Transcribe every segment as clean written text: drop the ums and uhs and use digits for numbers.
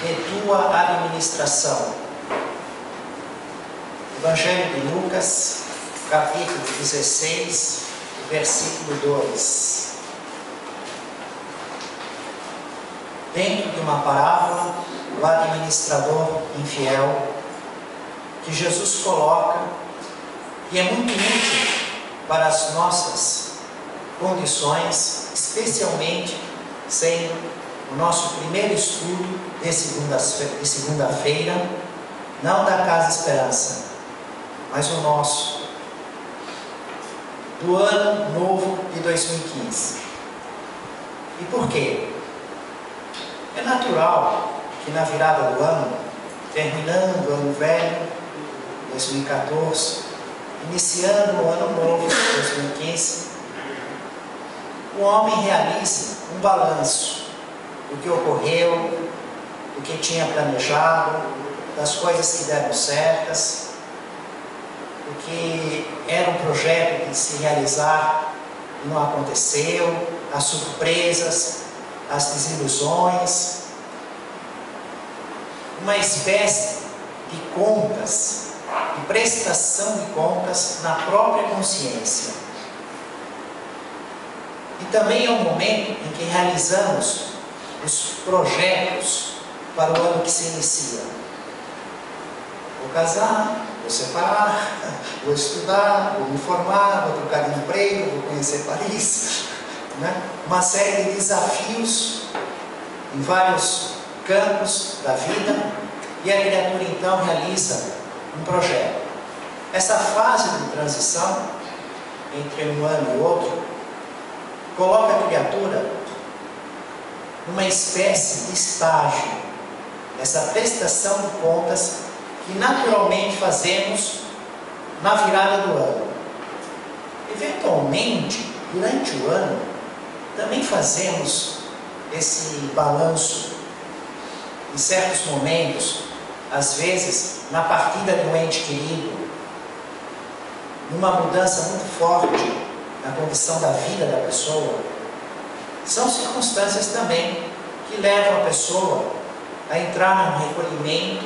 de tua administração. Evangelho de Lucas, capítulo 16, versículo 2. Dentro de uma parábola, o administrador infiel, que Jesus coloca, e é muito útil para as nossas condições, especialmente sendo o nosso primeiro estudo de segunda-feira, não da Casa Esperança, mas o nosso, do ano novo de 2015. E por quê? É natural que na virada do ano, terminando o ano velho, 2014, iniciando o ano novo, 2015, o homem realize um balanço do que ocorreu, do que tinha planejado, das coisas que deram certas, do que era um projeto de se realizar e não aconteceu, as surpresas, as desilusões, uma espécie de contas, de prestação de contas na própria consciência. E também é um momento em que realizamos os projetos para o ano que se inicia. Vou casar, vou separar, vou estudar, vou me formar, vou trocar de emprego, vou conhecer Paris, né? Uma série de desafios em vários campos da vida, e a criatura então realiza um projeto. Essa fase de transição entre um ano e outro coloca a criatura numa espécie de estágio, essa prestação de contas que naturalmente fazemos na virada do ano. Eventualmente, durante o ano, também fazemos esse balanço em certos momentos, às vezes na partida de um ente querido, numa mudança muito forte na condição da vida da pessoa. São circunstâncias também que levam a pessoa a entrar num recolhimento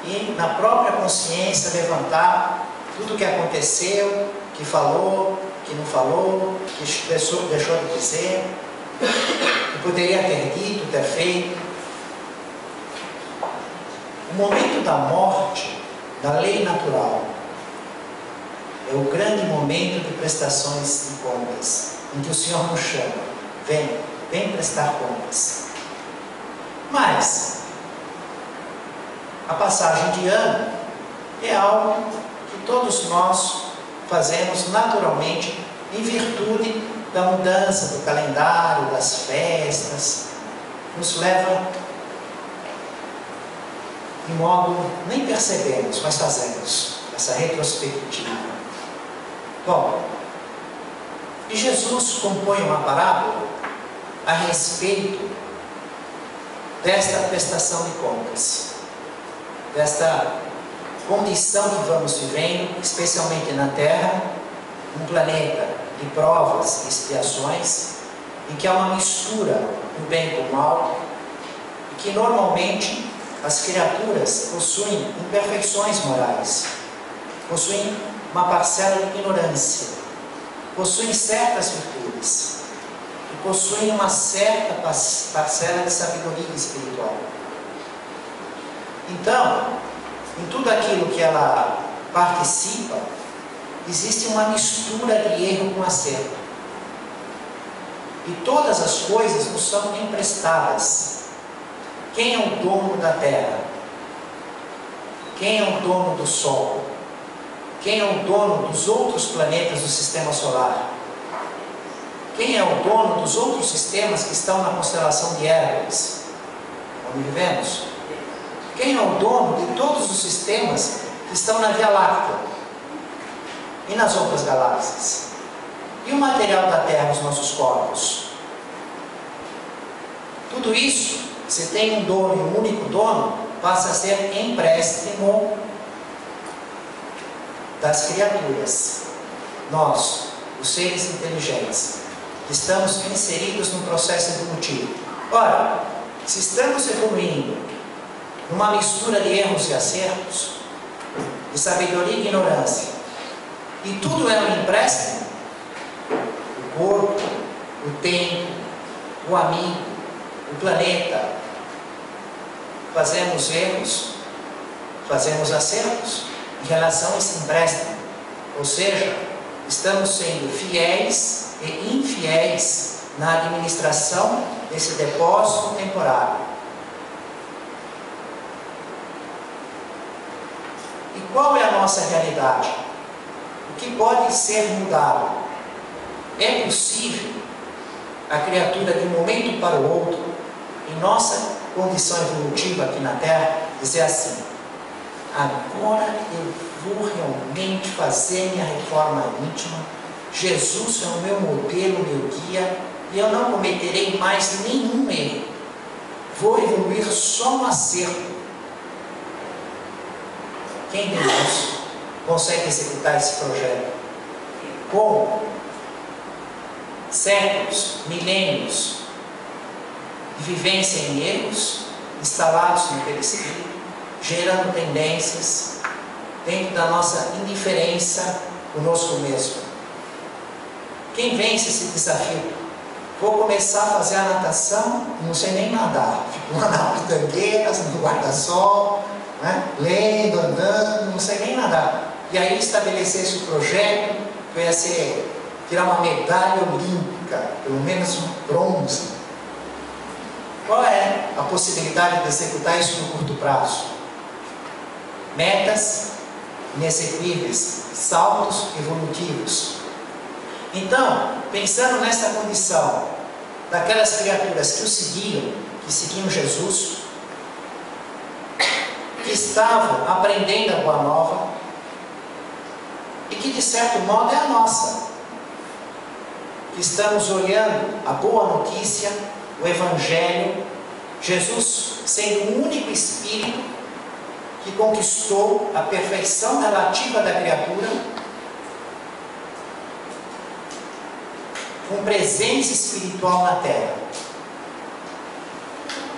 e na própria consciência levantar tudo o que aconteceu, que falou, que não falou, que deixou de dizer, que poderia ter dito, ter feito. O momento da morte, da lei natural, é o grande momento de prestações de contas, em que o Senhor nos chama, vem prestar contas. Mas a passagem de ano é algo que todos nós fazemos naturalmente em virtude da mudança do calendário, das festas, nos leva de modo nem percebemos, mas fazemos essa retrospectiva. Bom, e Jesus compõe uma parábola a respeito desta prestação de contas, desta condição que vamos vivendo, especialmente na Terra, um planeta de provas e expiações, em que há uma mistura do bem com o mal, e que normalmente as criaturas possuem imperfeições morais, possuem uma parcela de ignorância, possuem certas virtudes e possuem uma certa parcela de sabedoria espiritual. Então, em tudo aquilo que ela participa, existe uma mistura de erro com acerto. E todas as coisas nos são emprestadas. Quem é o dono da Terra? Quem é o dono do Sol? Quem é o dono dos outros planetas do Sistema Solar? Quem é o dono dos outros sistemas que estão na constelação de Hércules, onde vivemos? Quem é o dono de todos os sistemas que estão na Via Láctea e nas outras galáxias? E o material da Terra, os nossos corpos? Tudo isso, se tem um dono e um único dono, passa a ser empréstimo das criaturas. Nós, os seres inteligentes, estamos inseridos no processo evolutivo. Ora, Se estamos evoluindo numa mistura de erros e acertos, de sabedoria e ignorância, e tudo é um empréstimo, o corpo, o tempo, o amigo, o planeta, fazemos erros, fazemos acertos em relação a esse empréstimo. Ou seja, estamos sendo fiéis e infiéis na administração desse depósito temporário. E qual é a nossa realidade? O que pode ser mudado? É possível a criatura de um momento para o outro, em nossa condição evolutiva aqui na Terra, dizer assim: agora eu vou realmente fazer minha reforma íntima, Jesus é o meu modelo, meu guia, e eu não cometerei mais nenhum erro, vou evoluir só no acerto. Quem de nós consegue executar esse projeto? Como? Séculos, milênios de vivência em erros, instalados no perispírito, gerando tendências dentro da nossa indiferença conosco mesmo. Quem vence esse desafio? Vou começar a fazer a natação, não sei nem nadar, fico lá na pitangueira, no guarda-sol, né? Lendo, andando, não sei nem nadar. E aí estabelecesse o projeto, que ia ser tirar uma medalha olímpica, pelo menos um bronze. Qual é a possibilidade de executar isso no curto prazo? Metas inexequíveis, saltos evolutivos. Então, pensando nessa condição daquelas criaturas que o seguiam, que seguiam Jesus, que estavam aprendendo a boa nova e que de certo modo é a nossa, que estamos olhando a boa notícia, o Evangelho, Jesus sendo o único Espírito que conquistou a perfeição relativa da criatura, com presença espiritual na terra,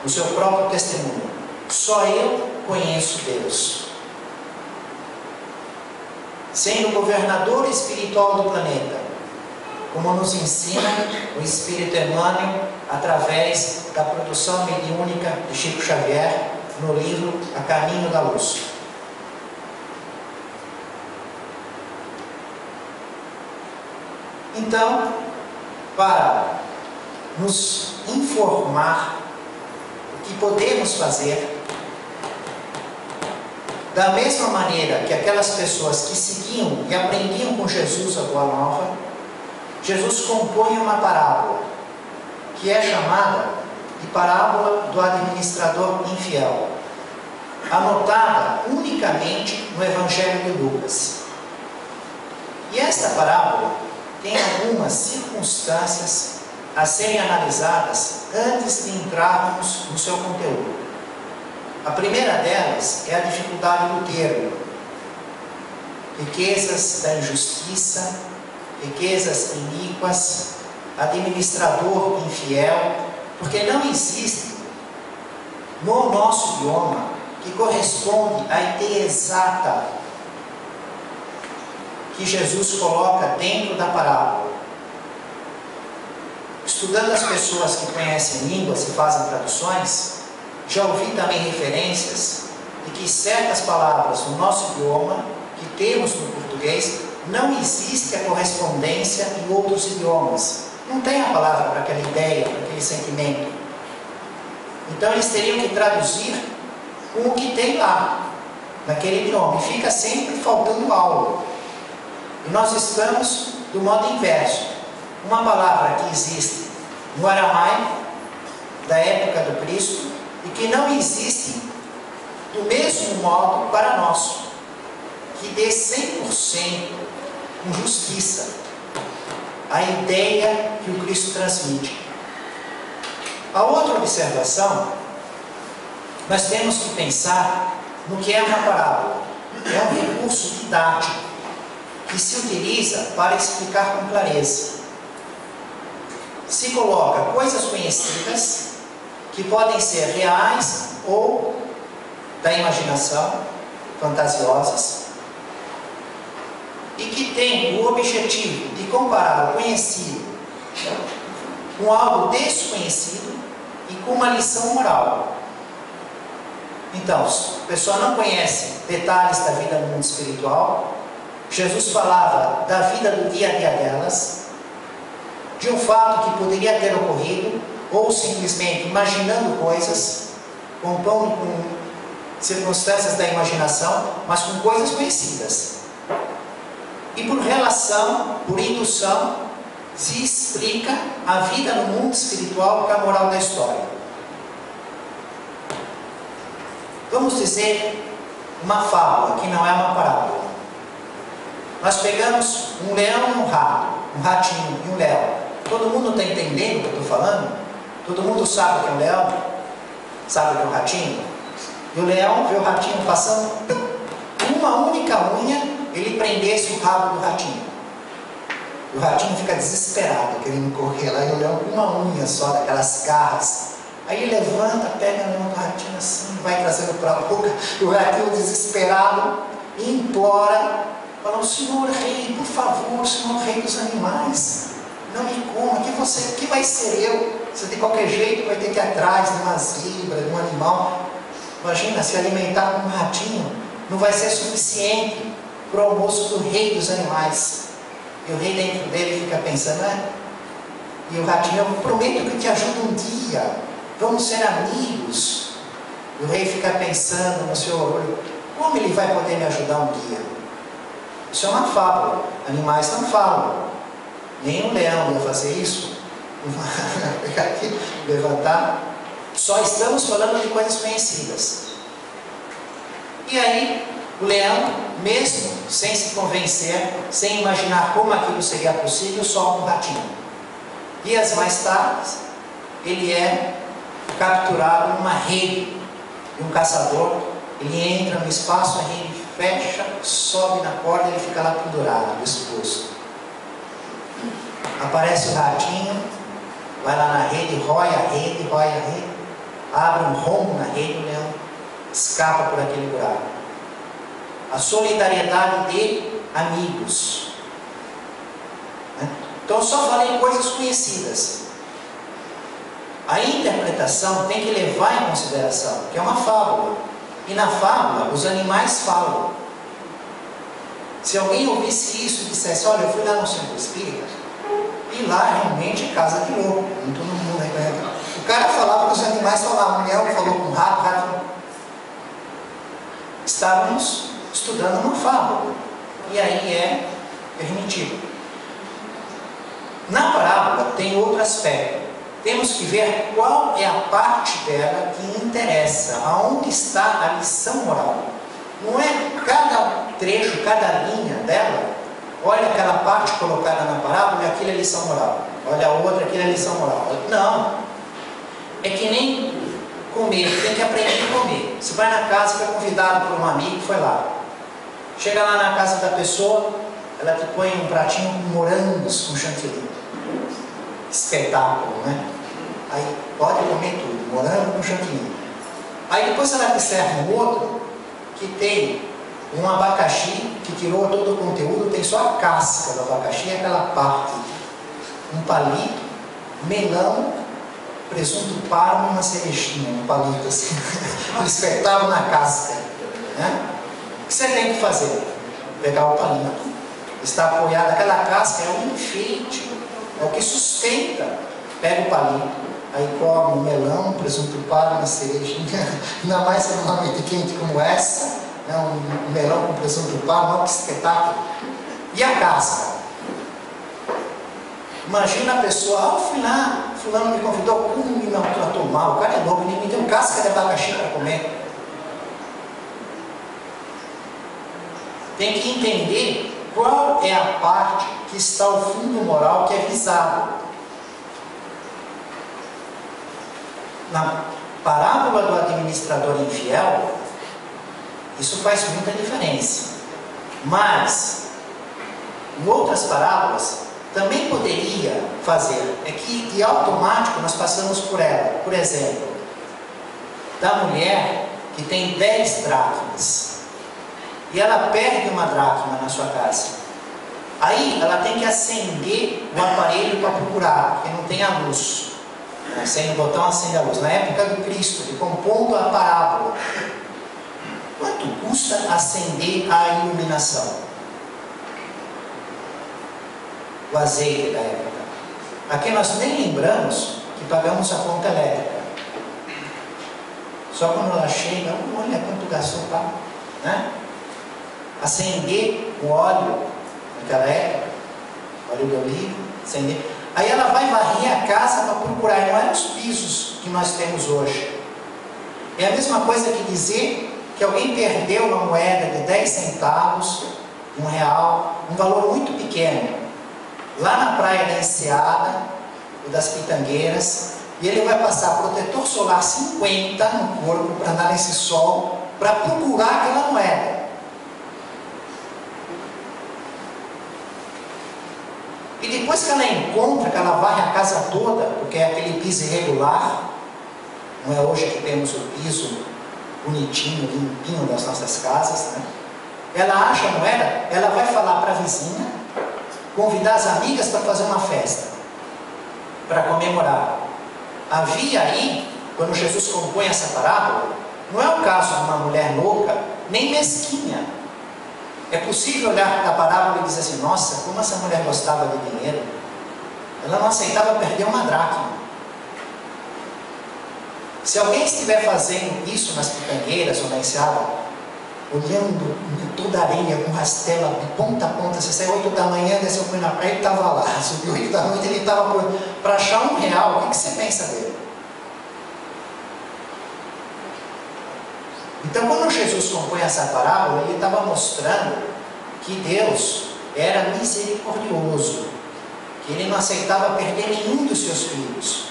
o seu próprio testemunho: só eu conheço Deus. Sendo governador espiritual do planeta, como nos ensina o Espírito Emmanuel através da produção mediúnica de Chico Xavier no livro A Caminho da Luz. Então, para nos informar o que podemos fazer, da mesma maneira que aquelas pessoas que seguiam e aprendiam com Jesus a Boa Nova, Jesus compõe uma parábola, que é chamada de parábola do administrador infiel, anotada unicamente no Evangelho de Lucas. E esta parábola tem algumas circunstâncias a serem analisadas antes de entrarmos no seu conteúdo. A primeira delas é a dificuldade do termo. Riquezas da injustiça, riquezas iníquas, administrador infiel, porque não existe no nosso idioma que corresponde à ideia exata que Jesus coloca dentro da parábola. Estudando as pessoas que conhecem línguas e fazem traduções, já ouvi também referências de que certas palavras no nosso idioma, que temos no português, não existe a correspondência em outros idiomas. Não tem a palavra para aquela ideia, para aquele sentimento. Então eles teriam que traduzir com o que tem lá, naquele idioma. E fica sempre faltando algo. E nós estamos do modo inverso. Uma palavra que existe no aramaico, da época do Cristo, e que não existe do mesmo modo para nós, que dê 100% com justiça a ideia que o Cristo transmite. A outra observação, nós temos que pensar no que é uma parábola. É um recurso didático que se utiliza para explicar com clareza. Se coloca coisas conhecidas que podem ser reais ou da imaginação, fantasiosas, e que têm o objetivo de comparar o conhecido com algo desconhecido e com uma lição moral. Então, a pessoa não conhece detalhes da vida no mundo espiritual. Jesus falava da vida do dia a dia delas, de um fato que poderia ter ocorrido, ou simplesmente imaginando coisas, compondo com circunstâncias da imaginação, mas com coisas conhecidas. E por relação, por indução, se explica a vida no mundo espiritual com a moral da história. Vamos dizer uma fábula, que não é uma parábola. Nós pegamos um leão e um rato, um ratinho e um leão. Todo mundo está entendendo o que eu estou falando? Todo mundo sabe o que é um leão? Sabe o que é um ratinho? E o leão vê o ratinho passando, com uma única unha, ele prendesse o rabo do ratinho. O ratinho fica desesperado, querendo correr lá, e o leão com uma unha só, daquelas garras. Aí ele levanta, pega a mão do ratinho assim, vai trazendo para a boca, e o ratinho desesperado implora, falando: Senhor rei, por favor, Senhor rei dos animais, não me coma, que vai ser eu? Você de qualquer jeito vai ter que ir atrás de uma zebra, de um animal. Imagina, se alimentar com um ratinho não vai ser suficiente para o almoço do rei dos animais. E o rei dentro dele fica pensando: e o ratinho: eu prometo que te ajudo um dia, vamos ser amigos. E o rei fica pensando no seu orgulho: como ele vai poder me ajudar um dia? Isso é uma fábula, animais não falam. Nem um leão ia fazer isso. Pegar aqui, levantar. Só estamos falando de coisas conhecidas. E aí, o leão, mesmo sem se convencer, sem imaginar como aquilo seria possível, solta um ratinho. Dias mais tarde, ele é capturado numa rede de um caçador. Ele entra no espaço, a rede fecha, sobe na corda e ele fica lá pendurado, exposto. Aparece o ratinho, vai lá na rede, rói a rede, abre um rombo na rede, o leão escapa por aquele buraco. A solidariedade de amigos. Então eu só falei coisas conhecidas. A interpretação tem que levar em consideração que é uma fábula. E na fábula os animais falam. Se alguém ouvisse isso e dissesse: olha, eu fui lá no centro espírita, e lá realmente é casa de louco, não todo mundo reconhece. O cara falava que os animais falavam, o leão falou com o rato, o rato falou. Estávamos estudando uma fábula, e aí é permitido. Na parábola tem outro aspecto. Temos que ver qual é a parte dela que interessa, aonde está a lição moral. Não é cada trecho, cada linha dela. Olha aquela parte colocada na parábola, aquilo é lição moral. Olha a outra, aquilo é lição moral. Não. É que nem comer, tem que aprender a comer. Você vai na casa, foi convidado por um amigo, foi lá. Chega lá na casa da pessoa, ela te põe um pratinho com morangos com chantilly. Espetáculo, né? Aí pode comer tudo, morango com chantilly. Aí depois ela te serve um outro que tem um abacaxi que tirou todo o conteúdo, tem só a casca do abacaxi, aquela parte. Um palito, melão, presunto parmo e uma cerejinha, um palito assim. Espetado na casca. Né? O que você tem que fazer? Pegar o palito, está apoiado, aquela casca é um enfeite, é o que sustenta. Pega o palito, aí come um melão, presunto parmo, uma cerejinha, ainda mais numa noite quente como essa. Um melão com presunto parmo, olha que espetáculo. E a casca? Imagina a pessoa: fui lá, fulano me convidou, como me tratou mal, o cara é louco, ele me deu casca de abacaxi para comer. Tem que entender qual é a parte que está o fundo moral que é visado. Na parábola do administrador infiel, isso faz muita diferença. Mas, em outras parábolas, também poderia fazer. É que, de automático, nós passamos por ela. Por exemplo, da mulher que tem 10 dracmas e ela perde uma dracma na sua casa. Aí ela tem que acender o aparelho para procurar, porque não tem a luz. Sem o botão acende a luz. Na época do Cristo, ele compondo a parábola. Quanto custa acender a iluminação? O azeite da época. Aqui nós nem lembramos que pagamos a conta elétrica. Só quando ela chega, olha quanto gastou, tá? Né? Acender o óleo naquela época, óleo de oliva, acender. Aí ela vai varrer a casa para procurar, não é os pisos que nós temos hoje. É a mesma coisa que dizer que alguém perdeu uma moeda de 10 centavos, R$1, um valor muito pequeno, lá na praia da Enseada, ou das Pitangueiras, e ele vai passar protetor solar 50 no corpo para andar nesse sol, para procurar aquela moeda. E depois que ela encontra, que ela varre a casa toda, porque é aquele piso irregular, não é hoje que temos o piso bonitinho, limpinho das nossas casas, né? Ela acha a moeda, ela vai falar para a vizinha, convidar as amigas para fazer uma festa, para comemorar. Havia aí, quando Jesus compõe essa parábola, não é o caso de uma mulher louca, nem mesquinha. É possível olhar para a parábola e dizer assim, nossa, como essa mulher gostava de dinheiro. Ela não aceitava perder uma dracma. Se alguém estiver fazendo isso nas Pitangueiras ou na Enseada, olhando toda a areia com rastela de ponta a ponta, você saiu 8 da manhã, desceu na praia, ele estava lá, subiu 8 da noite, ele estava para achar R$1, o que você pensa dele? Então, quando Jesus compõe essa parábola, ele estava mostrando que Deus era misericordioso, que ele não aceitava perder nenhum dos seus filhos,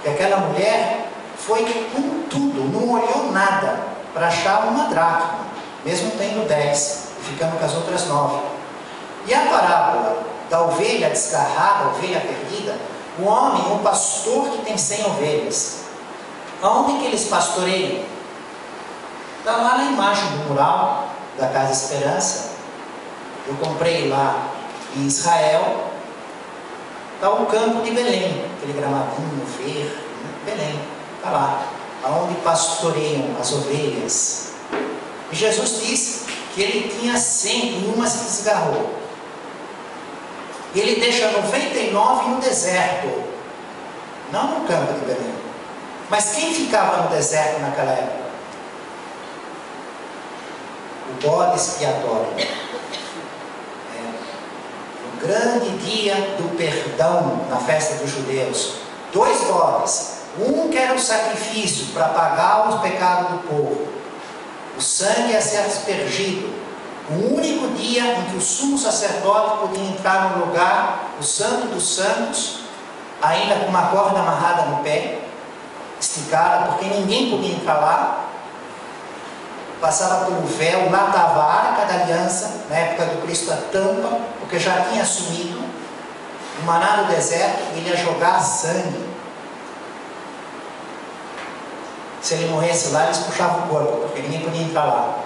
que aquela mulher foi com tudo, não olhou nada para achar uma dracma, mesmo tendo 10, e ficando com as outras 9. E a parábola da ovelha desgarrada, a ovelha perdida, o homem, o pastor que tem 100 ovelhas, aonde que eles pastoreiam? Está lá na imagem do mural da Casa Esperança. Eu comprei lá em Israel. Está o campo de Belém, aquele gramadinho verde, Belém, está lá, aonde pastoreiam as ovelhas. E Jesus disse que ele tinha 100 e uma se desgarrou. E ele deixa 99 no deserto, não no campo de Belém. Mas quem ficava no deserto naquela época? O bode expiatório. O grande dia do perdão na festa dos judeus. 2 bodes. Um que era o sacrifício para pagar os pecados do povo. O sangue ia ser aspergido. O único dia em que o sumo sacerdote podia entrar no lugar, o santo dos santos, ainda com uma corda amarrada no pé, esticada, porque ninguém podia entrar lá. Passava pelo véu, lá estava a arca da aliança, na época do Cristo a tampa, porque já tinha sumido, o maná do deserto, ele ia jogar sangue. Se ele morresse lá, eles puxavam o corpo, porque ninguém podia entrar lá.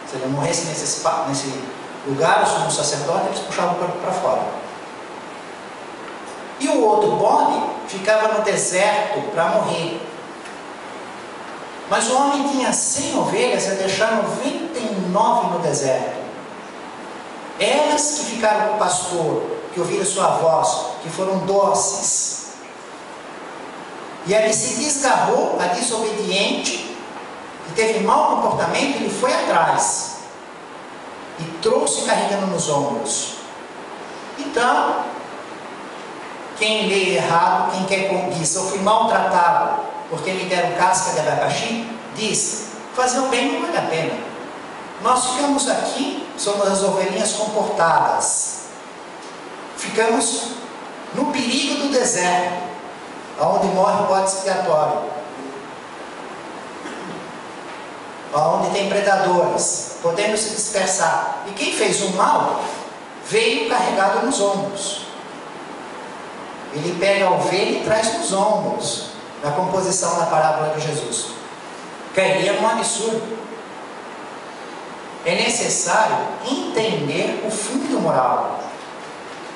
Se ele morresse nesse lugar, o sumo sacerdote, eles puxavam o corpo para fora. E o outro bode ficava no deserto para morrer. Mas o homem tinha 100 ovelhas e deixar 99 no deserto. Elas que ficaram com o pastor, que ouviram sua voz, que foram doces. E ali se desgarrou a desobediente, que teve mau comportamento, ele foi atrás. E trouxe carregando nos ombros. Então, quem lê errado, quem quer diz, eu fui maltratado porque me deram casca de abacaxi, diz, fazer o bem não vale a pena. Nós ficamos aqui, somos as ovelhinhas comportadas. Ficamos no perigo do deserto, onde morre o bode expiatório, onde tem predadores, podemos se dispersar. E quem fez o mal, veio carregado nos ombros. Ele pega a ovelha e traz nos ombros, na composição da parábola de Jesus. cairia num absurdo. É necessário entender o fundo moral.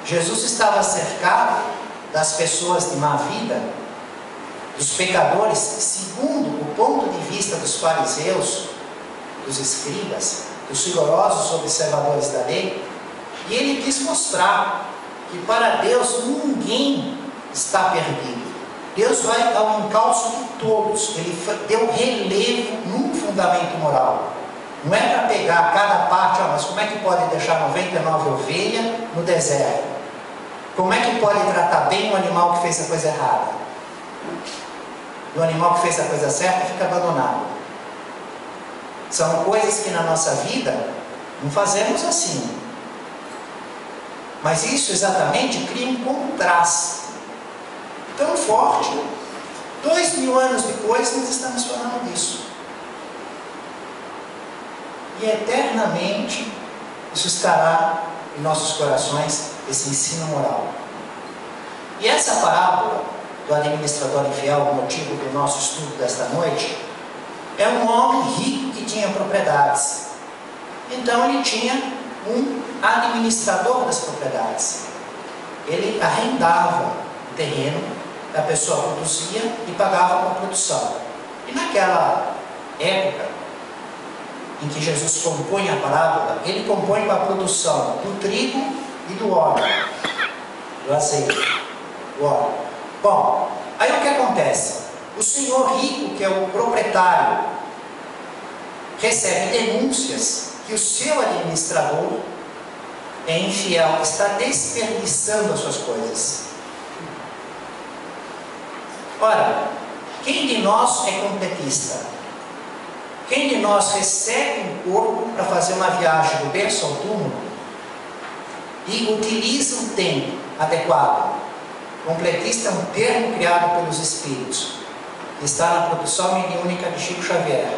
Jesus estava cercado das pessoas de má vida, dos pecadores, segundo o ponto de vista dos fariseus, dos escribas, dos rigorosos observadores da lei, e ele quis mostrar que para Deus ninguém está perdido. Deus vai ao encalço de todos. Ele deu relevo num fundamento moral. Não é para pegar cada parte, mas como é que pode deixar 99 ovelhas no deserto? Como é que pode tratar bem um animal que fez a coisa errada? E o animal que fez a coisa certa fica abandonado. São coisas que na nossa vida não fazemos assim. Mas isso exatamente cria um contraste tão forte. 2000 anos depois nós estamos falando disso. E eternamente isso estará em nossos corações, esse ensino moral. E essa parábola do administrador infiel, o motivo do nosso estudo desta noite, é um homem rico que tinha propriedades. Então ele tinha um administrador das propriedades. Ele arrendava o terreno, a pessoa produzia e pagava com a produção. E naquela época em que Jesus compõe a parábola, ele compõe com a produção do trigo e do óleo, do azeite, do óleo. Bom, aí o que acontece? O senhor rico, que é o proprietário, recebe denúncias que o seu administrador é infiel, está desperdiçando as suas coisas. Ora, quem de nós é completista? Quem de nós recebe um corpo para fazer uma viagem do berço ao túmulo e utiliza um tempo adequado? Completista é um termo criado pelos Espíritos, que está na produção mediúnica de Chico Xavier,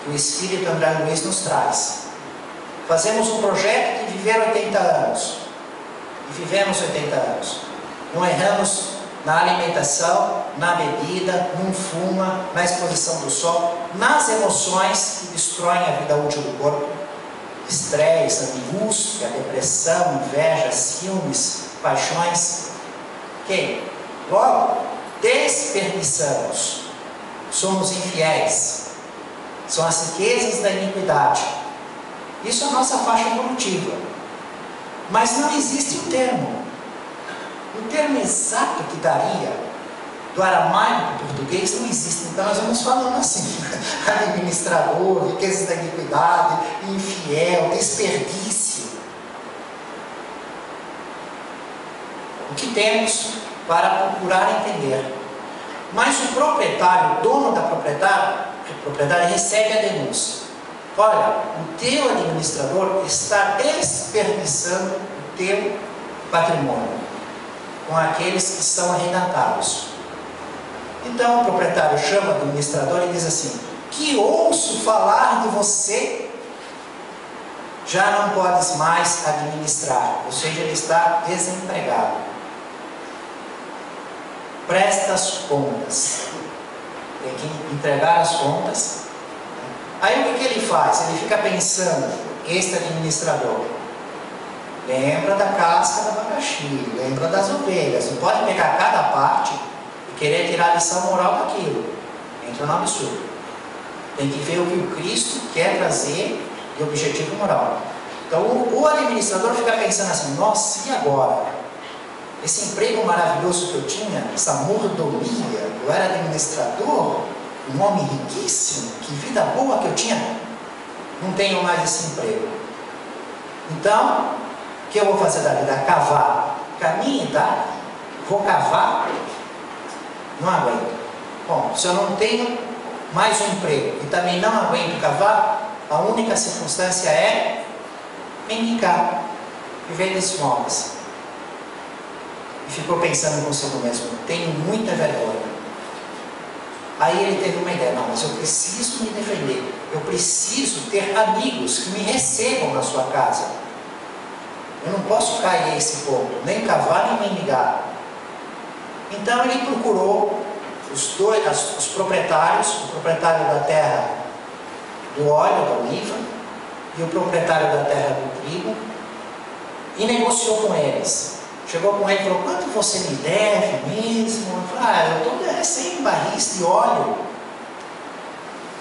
que o Espírito André Luiz nos traz. Fazemos um projeto de viver 80 anos, e vivemos 80 anos. Não erramos na alimentação, na bebida, não fuma, na exposição do sol, nas emoções que destroem a vida útil do corpo, estresse, angústia, depressão, inveja, ciúmes, paixões. Ok? Logo, desperdiçamos, somos infiéis, são as riquezas da iniquidade. Isso é a nossa faixa evolutiva. Mas não existe um termo. O termo exato que daria do aramaico para o português não existe. Então nós vamos falando assim: administrador, riquezas da iniquidade, infiel, desperdício. O que temos para procurar entender? Mas o proprietário, o dono da propriedade, recebe a denúncia. Olha, o teu administrador está desperdiçando o teu patrimônio com aqueles que são arrendatados. Então o proprietário chama o administrador e diz assim: que ouço falar de você, já não podes mais administrar, ou seja, ele está desempregado. Presta as contas, tem que entregar as contas. Aí o que ele faz? Ele fica pensando, este administrador, lembra da casca do abacaxi, lembra das ovelhas, não pode pegar cada parte e querer tirar a lição moral daquilo. Entra no absurdo. Tem que ver o que o Cristo quer trazer de objetivo moral. Então o administrador fica pensando assim: nossa, e agora? Esse emprego maravilhoso que eu tinha, essa mordomia, eu era administrador, um homem riquíssimo, que vida boa que eu tinha, não tenho mais esse emprego. Então, o que eu vou fazer da vida? Cavar. Com a minha idade, vou cavar? Não aguento. Bom, se eu não tenho mais um emprego e também não aguento cavar, a única circunstância é mendigar, viver de esmolas. E ficou pensando consigo mesmo: tenho muita vergonha. Aí ele teve uma ideia: não, mas eu preciso me defender, eu preciso ter amigos que me recebam na sua casa. Eu não posso cair a esse ponto, nem cavar nem mendigar. Então ele procurou os proprietários, o proprietário da terra do óleo, da oliva, e o proprietário da terra do trigo, e negociou com eles. Chegou com ele e falou: quanto você me deve mesmo? Ele falou: eu estou devendo 100 barris de óleo.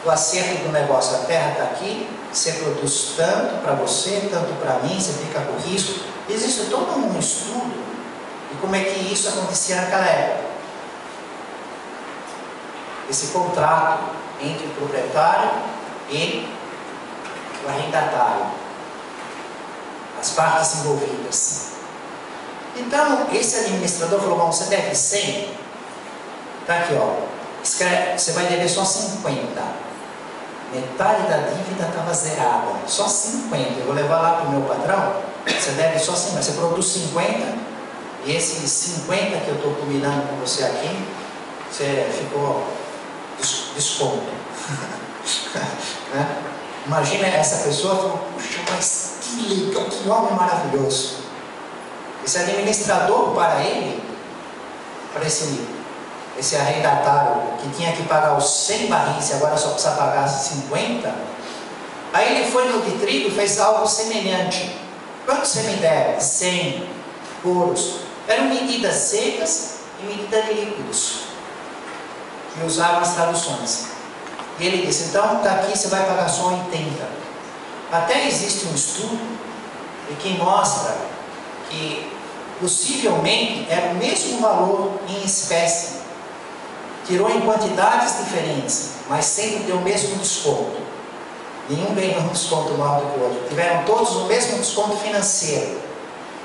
O acerto do negócio: a terra está aqui, você produz tanto para você, tanto para mim, você fica com risco. Existe todo um estudo de como é que isso acontecia naquela época. Esse contrato entre o proprietário e o arrendatário, as partes envolvidas. Então, esse administrador falou: bom, você deve 100? Está aqui, ó. Escreve, você vai dever só 50. Metade da dívida estava zerada. Só 50. Eu vou levar lá para o meu patrão. Você deve só 50. Você produz 50. E esses 50 que eu estou combinando com você aqui, você ficou desconto. Né? Imagina essa pessoa falando: puxa, mas que legal, que homem maravilhoso. Esse administrador, para ele, para esse arrendatário que tinha que pagar os 100 barris e agora só precisa pagar 50, aí ele foi no de trigo e fez algo semelhante. Quanto você me deve? 100 coros. Eram medidas secas e medidas de líquidos, que usavam as traduções. E ele disse: então está aqui, você vai pagar só 80. Até existe um estudo que mostra que possivelmente era o mesmo valor em espécie. Tirou em quantidades diferentes, mas sempre deu o mesmo desconto. Nenhum ganhou um desconto maior do que o outro. Tiveram todos o mesmo desconto financeiro.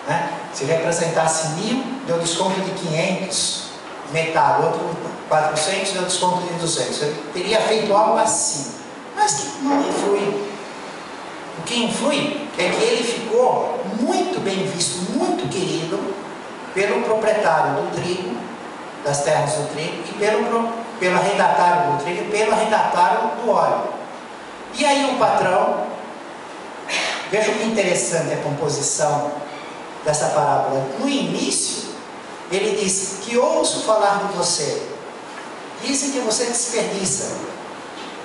Né? Se representasse 1.000, deu desconto de 500, metade. Outro 400, deu desconto de 200. Ele teria feito algo assim, mas que não influi. O que influi é que ele ficou muito bem visto, muito querido pelo proprietário do trigo, das terras do trigo, e pelo arrendatário do trigo e pelo arrendatário do óleo. E aí o patrão, veja que interessante a composição dessa parábola. No início, ele disse: que ouço falar de você, dizem que você desperdiça.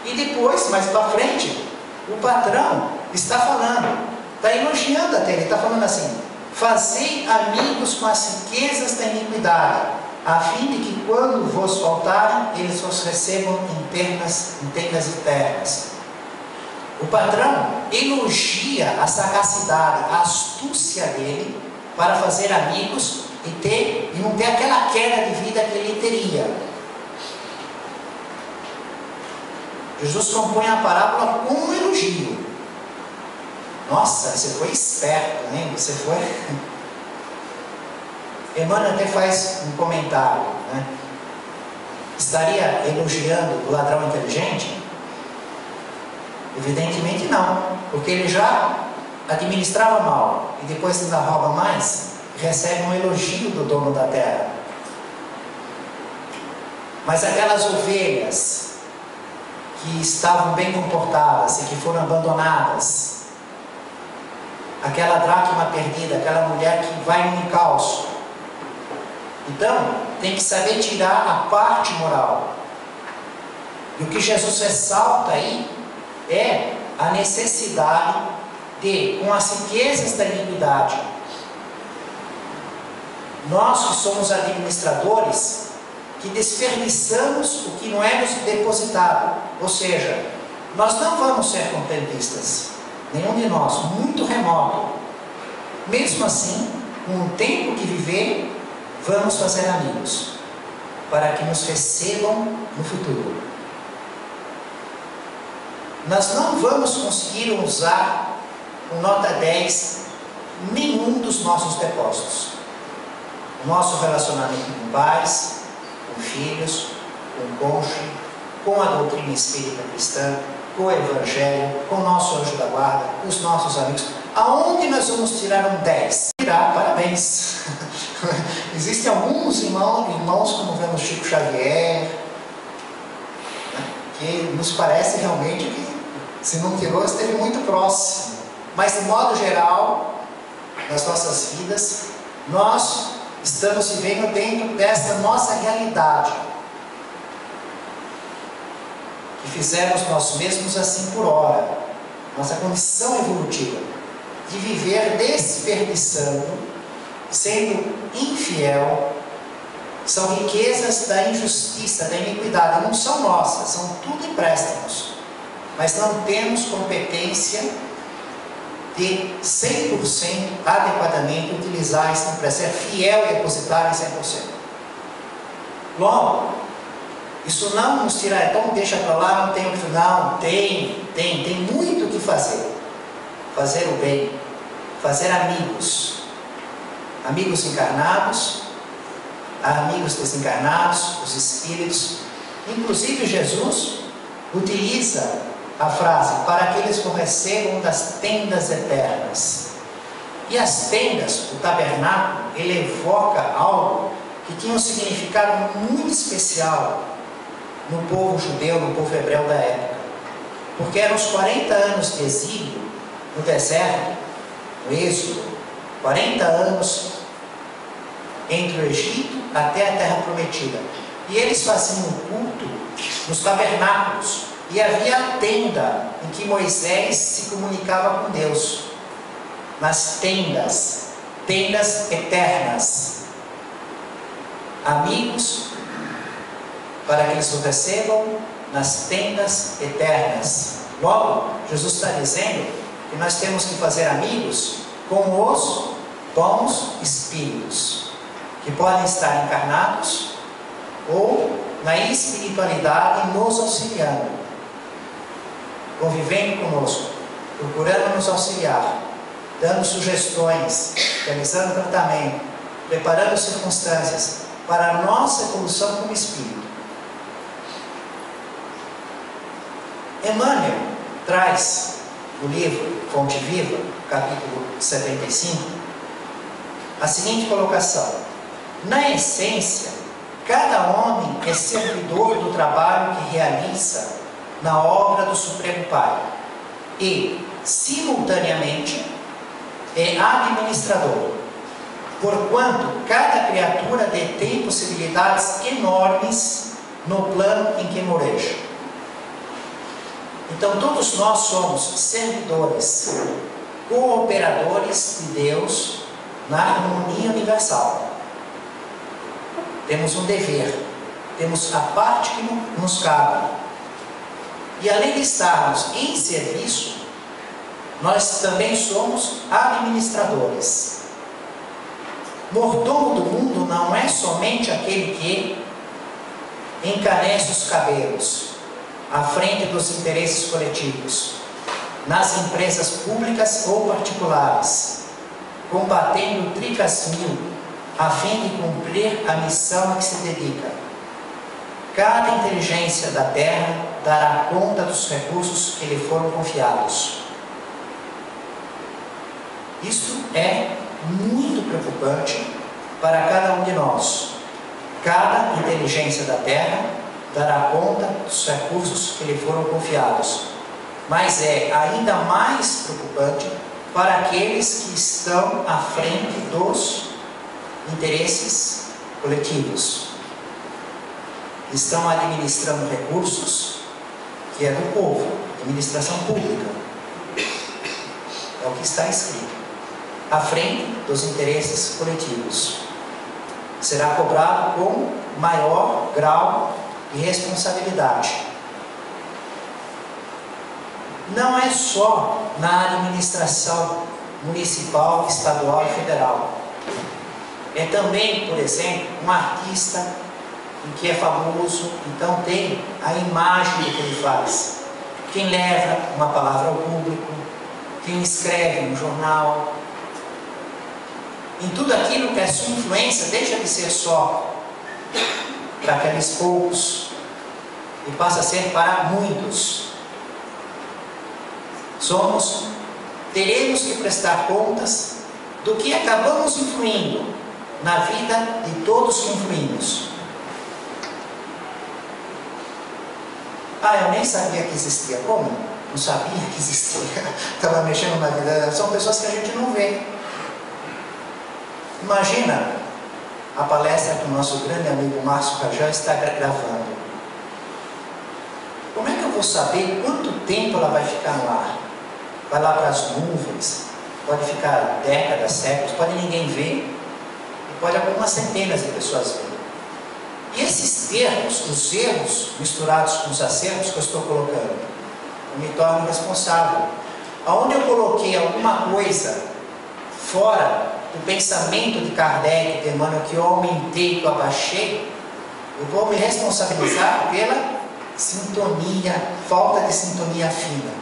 E depois, mais para frente, o patrão está falando, está elogiando até, ele está falando assim: fazei amigos com as riquezas da iniquidade, a fim de que quando vos faltarem, eles vos recebam em penas eternas. O patrão elogia a sagacidade, a astúcia dele para fazer amigos e não ter aquela queda de vida que ele teria. Jesus compõe a parábola com um elogio. Nossa, você foi esperto, né? Você foi... Emmanuel até faz um comentário, né? Estaria elogiando o ladrão inteligente? Evidentemente não, porque ele já administrava mal e depois ainda rouba mais, recebe um elogio do dono da terra. Mas aquelas ovelhas que estavam bem comportadas e que foram abandonadas, aquela dracma perdida, aquela mulher que vai no encalço, então tem que saber tirar a parte moral. E o que Jesus ressalta aí é a necessidade de, com as riquezas da iniquidade, nós que somos administradores, que desperdiçamos o que não é nos depositado, ou seja, nós não vamos ser contentistas, nenhum de nós, muito remoto. Mesmo assim, com o tempo que viver, vamos fazer amigos, para que nos recebam no futuro. Nós não vamos conseguir usar com nota 10 nenhum dos nossos depósitos. O nosso relacionamento com pais, com filhos, com o cônjuge, com a doutrina espírita cristã, com o evangelho, com o nosso anjo da guarda, com os nossos amigos. Aonde nós vamos tirar um 10? Tirar, parabéns. Existem alguns irmãos como vemos Chico Xavier, né, que nos parece realmente que, se não tirou, esteve muito próximo. Mas, de modo geral, nas nossas vidas, nós estamos vivendo dentro desta nossa realidade. e fizemos nós mesmos assim por hora. Nossa condição evolutiva de viver desperdiçando, sendo infiel, são riquezas da injustiça, da iniquidade. Não são nossas, são tudo empréstimos. Mas não temos competência de 100% adequadamente utilizar esse empréstimo, ser fiel e depositar em 100%. Logo, isso não nos tira, então deixa para lá, não tem o que. Não, tem muito o que fazer. Fazer o bem, fazer amigos, amigos encarnados, amigos desencarnados, os espíritos. Inclusive Jesus utiliza a frase para que eles não recebam das tendas eternas. E as tendas, o tabernáculo, ele evoca algo que tinha um significado muito especial no povo judeu, no povo hebreu da época, porque eram os 40 anos de exílio no deserto, no Êxodo, 40 anos entre o Egito até a Terra Prometida, e eles faziam um culto nos tabernáculos, e havia a tenda em que Moisés se comunicava com Deus, nas tendas eternas, amigos, para que eles o recebam nas tendas eternas. Logo, Jesus está dizendo que nós temos que fazer amigos com os bons espíritos, que podem estar encarnados ou na espiritualidade nos auxiliando, convivendo conosco, procurando nos auxiliar, dando sugestões, realizando tratamento, preparando circunstâncias para a nossa evolução como espírito. Emmanuel traz no livro Fonte Viva, capítulo 75, a seguinte colocação: na essência, cada homem é servidor do trabalho que realiza na obra do Supremo Pai e, simultaneamente, é administrador, porquanto cada criatura detém possibilidades enormes no plano em que moreja. Então todos nós somos servidores, cooperadores de Deus na harmonia universal. Temos um dever, temos a parte que nos cabe. E além de estarmos em serviço, nós também somos administradores. Mordomo do mundo não é somente aquele que encarece os cabelos à frente dos interesses coletivos, nas empresas públicas ou particulares, combatendo o tricasmil a fim de cumprir a missão a que se dedica. Cada inteligência da Terra dará conta dos recursos que lhe foram confiados. Isto é muito preocupante para cada um de nós. Cada inteligência da Terra dará conta dos recursos que lhe foram confiados. Mas é ainda mais preocupante para aqueles que estão à frente dos interesses coletivos. Estão administrando recursos que é do povo, administração pública. É o que está escrito. À frente dos interesses coletivos. Será cobrado com maior grau de responsabilidade. Não é só na administração municipal, estadual e federal. É também, por exemplo, um artista que é famoso, então tem a imagem do que ele faz. Quem leva uma palavra ao público, quem escreve um jornal. Em tudo aquilo que a sua influência deixa de ser só para aqueles poucos e passa a ser para muitos. Teremos que prestar contas do que acabamos influindo na vida de todos que influímos. Eu nem sabia que existia. Como? Não sabia que existia. Estava mexendo na vida. São pessoas que a gente não vê. Imagina a palestra que o nosso grande amigo Márcio Rajão está gravando. Como é que eu vou saber quanto tempo ela vai ficar no ar. Vai lá para as nuvens, pode ficar décadas, séculos, pode ninguém ver, e pode algumas centenas de pessoas verem. E esses termos, os erros misturados com os acertos que eu estou colocando, eu me torno responsável. Aonde eu coloquei alguma coisa fora do pensamento de Kardec, de Emmanuel, que eu aumentei, que eu abaixei, eu vou me responsabilizar pela sintonia, falta de sintonia fina.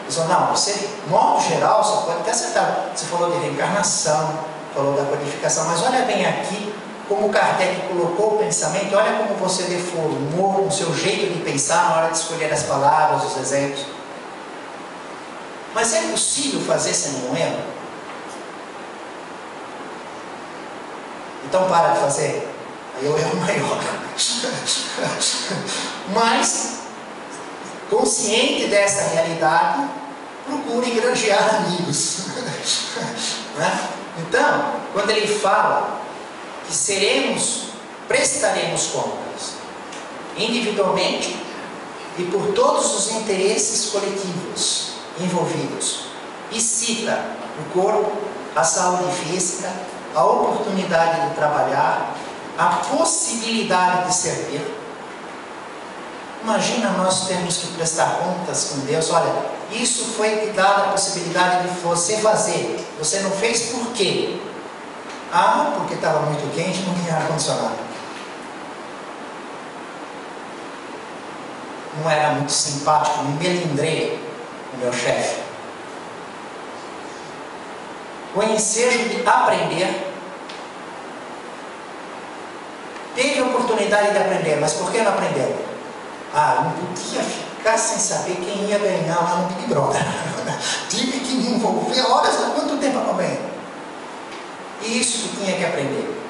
Pessoal, não, você, de modo geral, você pode até acertar. Você falou de reencarnação, falou da codificação, mas olha bem aqui como Kardec colocou o pensamento, olha como você deformou o seu jeito de pensar na hora de escolher as palavras, os exemplos. Mas é possível fazer sem nenhum erro? Então para de fazer. Aí eu erro maior. Mas, consciente dessa realidade, procure granjear amigos. Né? Então, quando ele fala que prestaremos contas individualmente e por todos os interesses coletivos envolvidos, e cita o corpo, a saúde física, a oportunidade de trabalhar, a possibilidade de servir. Imagina nós termos que prestar contas com Deus. Olha, isso foi te dado a possibilidade de você fazer. Você não fez por quê? Ah, porque estava muito quente e não tinha ar-condicionado. Não era muito simpático, me melindrei o meu chefe. O ensejo de aprender. Teve a oportunidade de aprender, mas por que não aprendeu? Ah, não podia ficar sem saber quem ia ganhar lá no Big Brother. Tive que me envolver, olha só quanto tempo acompanhei. E isso que tinha que aprender.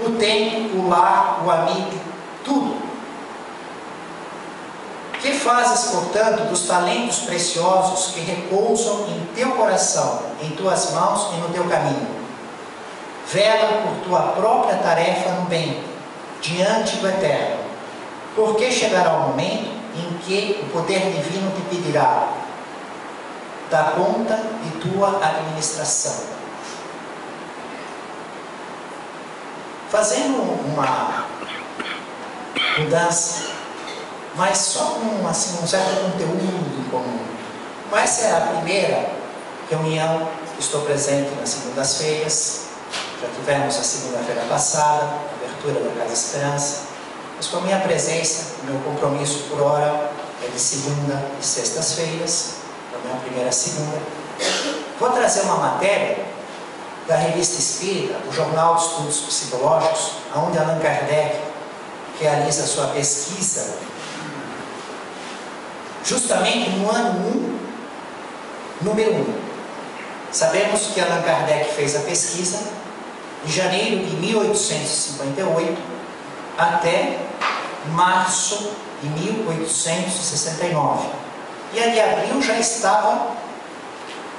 O tempo, o lar, o amigo, tudo. Que fazes, portanto, dos talentos preciosos que repousam em teu coração, em tuas mãos e no teu caminho? Vela por tua própria tarefa no bem, diante do Eterno, porque chegará o momento em que o poder divino te pedirá: dá conta de tua administração. Fazendo uma mudança, mas só com um certo conteúdo comum. Mas essa é a primeira reunião, estou presente nas segundas-feiras. Já tivemos a segunda-feira passada, a abertura da Casa Esperança, mas com a minha presença, o meu compromisso por hora é de segunda e sextas-feiras, a minha primeira segunda. Vou trazer uma matéria da Revista Espírita, do Jornal de Estudos Psicológicos, onde Allan Kardec realiza sua pesquisa, justamente no ano 1, número 1. Sabemos que Allan Kardec fez a pesquisa de janeiro de 1858 até março de 1869. E a de abril já estava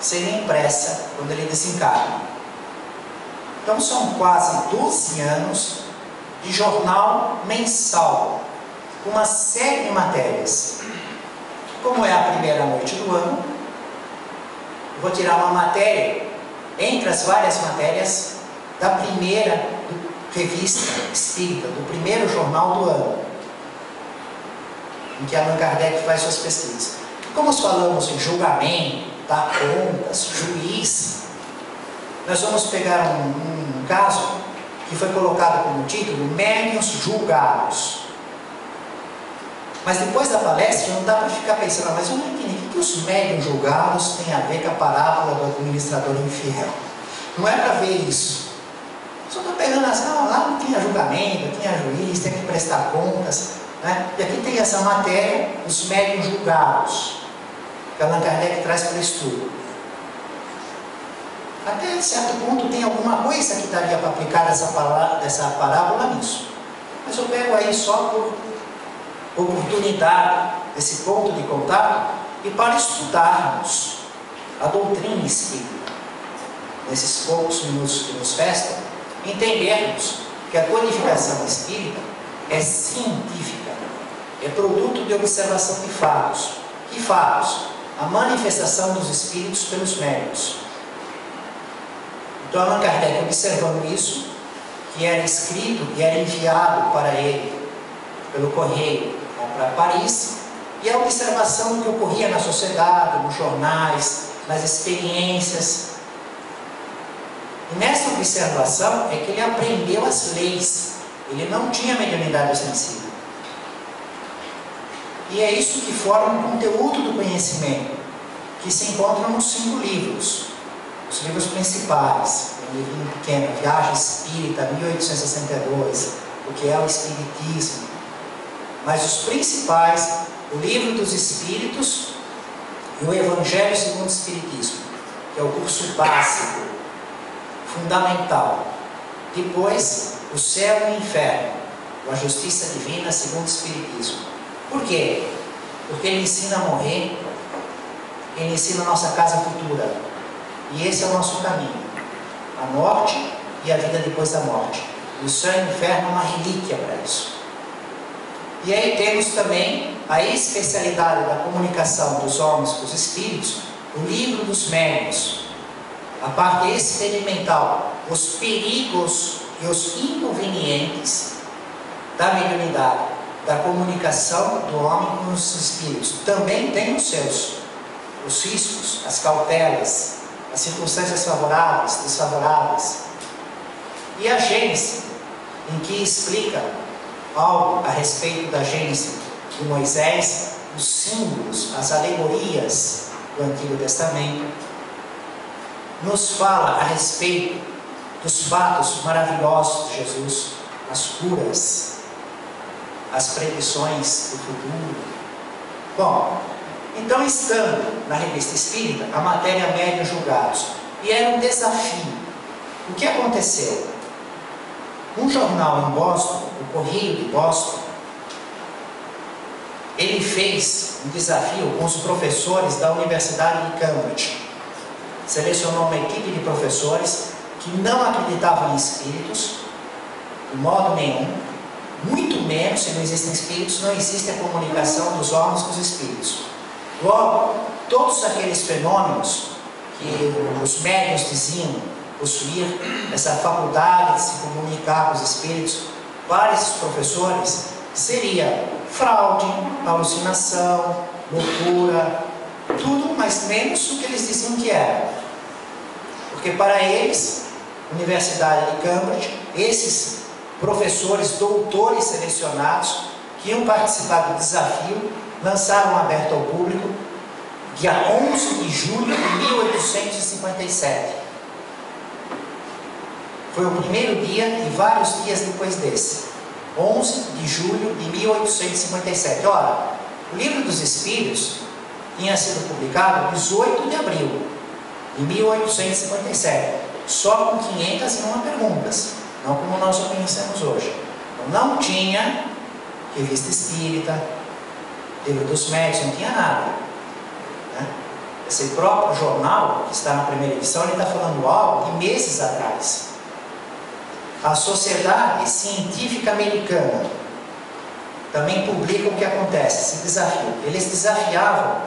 sendo impressa quando ele desencarna. Então são quase 12 anos de jornal mensal, com uma série de matérias. Como é a primeira noite do ano, eu vou tirar uma matéria entre as várias matérias da primeira revista espírita, do primeiro jornal do ano, em que Allan Kardec faz suas pesquisas. Como falamos em julgamento, dar contas, juiz, nós vamos pegar um caso que foi colocado como título Médiuns Julgados. Mas depois da palestra não dá para ficar pensando, mas eu não entendi o que os médiuns julgados têm a ver com a parábola do administrador infiel. Não é para ver isso. Só estou pegando assim, lá não tinha julgamento, não tinha juiz, tem que prestar contas. Né? E aqui tem essa matéria, os médiuns julgados, que Allan Kardec traz para o estudo. Até certo ponto tem alguma coisa que daria para aplicar essa parábola nisso. Mas eu pego aí só por oportunidade desse ponto de contato e para estudarmos a doutrina espírita. Nesses poucos minutos que nos restam, entendermos que a codificação espírita é científica. é produto de observação de fatos. Que fatos? A manifestação dos espíritos pelos médiuns. Então Allan Kardec, observando isso, que era escrito e era enviado para ele pelo correio para Paris, e a observação do que ocorria na sociedade, nos jornais, nas experiências. E nessa observação é que ele aprendeu as leis. Ele não tinha mediunidade sensível. E é isso que forma o conteúdo do conhecimento, que se encontra nos 5 livros. Os livros principais, um livrinho pequeno, Viagem Espírita, 1862, o que é o Espiritismo. Mas os principais, o Livro dos Espíritos e o Evangelho segundo o Espiritismo, que é o curso básico, fundamental. Depois, o Céu e o Inferno, a Justiça Divina segundo o Espiritismo. Por quê? Porque ele ensina a morrer, ele ensina a nossa casa futura. E esse é o nosso caminho. A morte e a vida depois da morte. O céu e o inferno é uma relíquia para isso. E aí temos também a especialidade da comunicação dos homens com os espíritos, o livro dos médiuns. A parte experimental, os perigos e os inconvenientes da mediunidade, da comunicação do homem com os espíritos. Também tem os seus, os riscos, as cautelas, as circunstâncias favoráveis, desfavoráveis. E a Gênese, em que explica algo a respeito da Gênese de Moisés, os símbolos, as alegorias do Antigo Testamento, nos fala a respeito dos fatos maravilhosos de Jesus, as curas, as predições do futuro. Bom, então estando na Revista Espírita, a matéria Médiuns Julgados, e era um desafio. O que aconteceu? Um jornal em Boston, o Correio de Boston, ele fez um desafio com os professores da Universidade de Cambridge. Selecionou uma equipe de professores que não acreditavam em espíritos, de modo nenhum, muito menos, se não existem espíritos, não existe a comunicação dos homens com os espíritos. Logo, todos aqueles fenômenos que os médiuns diziam possuir, essa faculdade de se comunicar com os espíritos, para esses professores, seria fraude, alucinação, loucura, tudo mais menos do que eles diziam que era. Porque para eles, Universidade de Cambridge, esses professores, doutores selecionados, que iam participar do desafio, lançaram aberto ao público, dia 11 de julho de 1857. Foi o primeiro dia e vários dias depois desse. 11 de julho de 1857. Ora, o Livro dos Espíritos tinha sido publicado 18 de abril de 1857, só com 501 perguntas, não como nós o conhecemos hoje. Então, não tinha Revista Espírita, Livro dos Médiuns, não tinha nada. Né? Esse próprio jornal, que está na primeira edição, ele está falando algo de meses atrás. A Sociedade Científica Americana também publica o que acontece, esse desafio. Eles desafiavam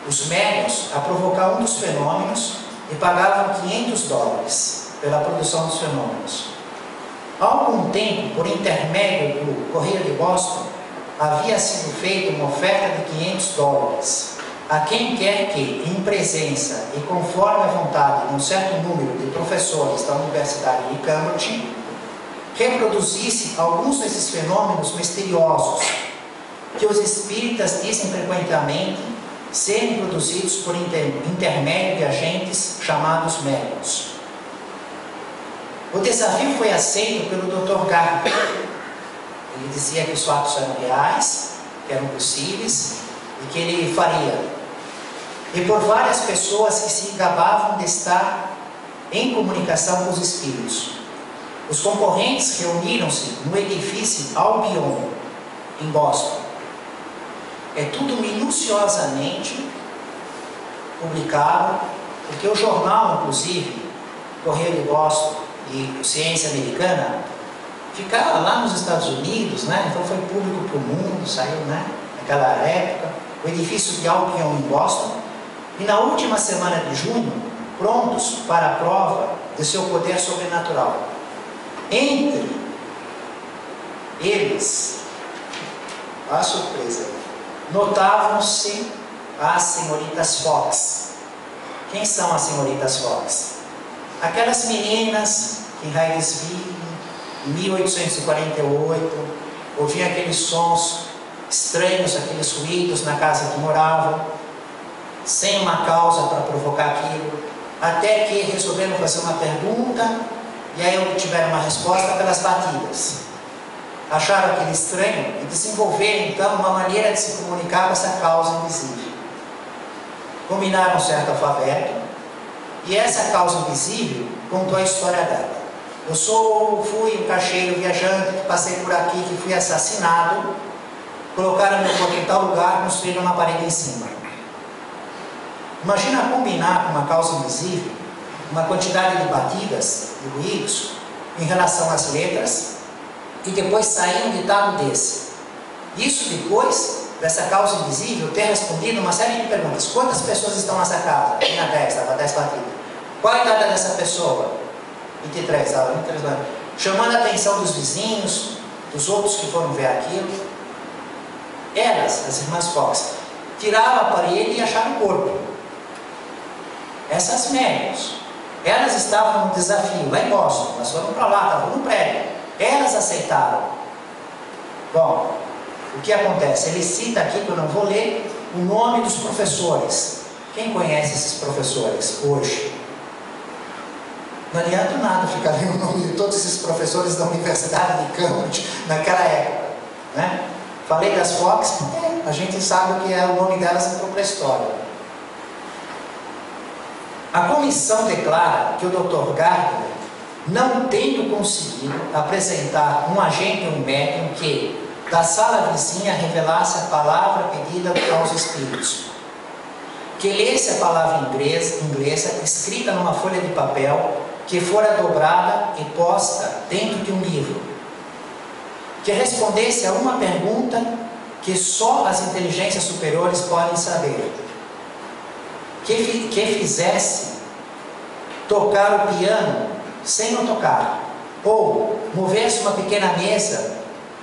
os médiuns a provocar um dos fenômenos e pagavam $500 pela produção dos fenômenos. Há algum tempo, por intermédio do Correio de Boston, havia sido feita uma oferta de $500 a quem quer que, em presença e conforme a vontade de um certo número de professores da Universidade de Cambridge, reproduzisse alguns desses fenômenos misteriosos que os espíritas dizem frequentemente serem produzidos por intermédio de agentes chamados médiuns. O desafio foi aceito pelo Dr. Gardner. Ele dizia que os fatos eram reais, que eram possíveis e que ele faria. E por várias pessoas que se gabavam de estar em comunicação com os espíritos. Os concorrentes reuniram-se no edifício Albion, em Boston. É tudo minuciosamente publicado, porque o jornal, inclusive, Correio de Boston e Ciência Americana, ficar lá nos Estados Unidos, né? Então foi público para o mundo, saiu, né? Naquela época, o edifício de Albion em Boston, e na última semana de junho, prontos para a prova de seu poder sobrenatural. Entre eles, a surpresa, notavam-se as senhoritas Fox. Quem são as senhoritas Fox? Aquelas meninas que em Hydesville, em 1848, ouviam aqueles sons estranhos, aqueles ruídos na casa que moravam, sem uma causa para provocar aquilo, até que resolveram fazer uma pergunta e aí obtiveram uma resposta pelas batidas. Acharam aquele estranho e desenvolveram então uma maneira de se comunicar com essa causa invisível. Combinaram um certo alfabeto e essa causa invisível contou a história dela. Eu fui um caixeiro viajante que passei por aqui, que fui assassinado, colocaram meu corpo em tal lugar, construíram uma parede em cima. Imagina combinar com uma causa invisível uma quantidade de batidas, de ruídos, em relação às letras, e depois sair um ditado desse. Isso depois dessa causa invisível ter respondido uma série de perguntas. Quantas pessoas estão nessa casa? Tinha 10, estava 10 batidas. Qual a idade dessa pessoa? 23, estava 23 anos. Chamando a atenção dos vizinhos, dos outros que foram ver aquilo. Elas, as irmãs Fox, tiraram o aparelho e acharam o corpo. Essas médias, elas estavam no desafio lá em Boston, elas foram para lá, estavam no prédio, elas aceitaram. Bom, o que acontece? Ele cita aqui, que eu não vou ler, o nome dos professores. Quem conhece esses professores hoje? Não adianta nada ficar lendo o nome de todos esses professores da Universidade de Cambridge naquela época, né? Falei das Fox, a gente sabe o que é o nome delas, entrou para a história. A comissão declara que o Dr. Gardner não tendo conseguido apresentar um agente ou um médium que, da sala vizinha, revelasse a palavra pedida aos espíritos, que lesse a palavra inglesa escrita numa folha de papel que fora dobrada e posta dentro de um livro, que respondesse a uma pergunta que só as inteligências superiores podem saber, que fizesse tocar o piano sem o tocar, ou movesse uma pequena mesa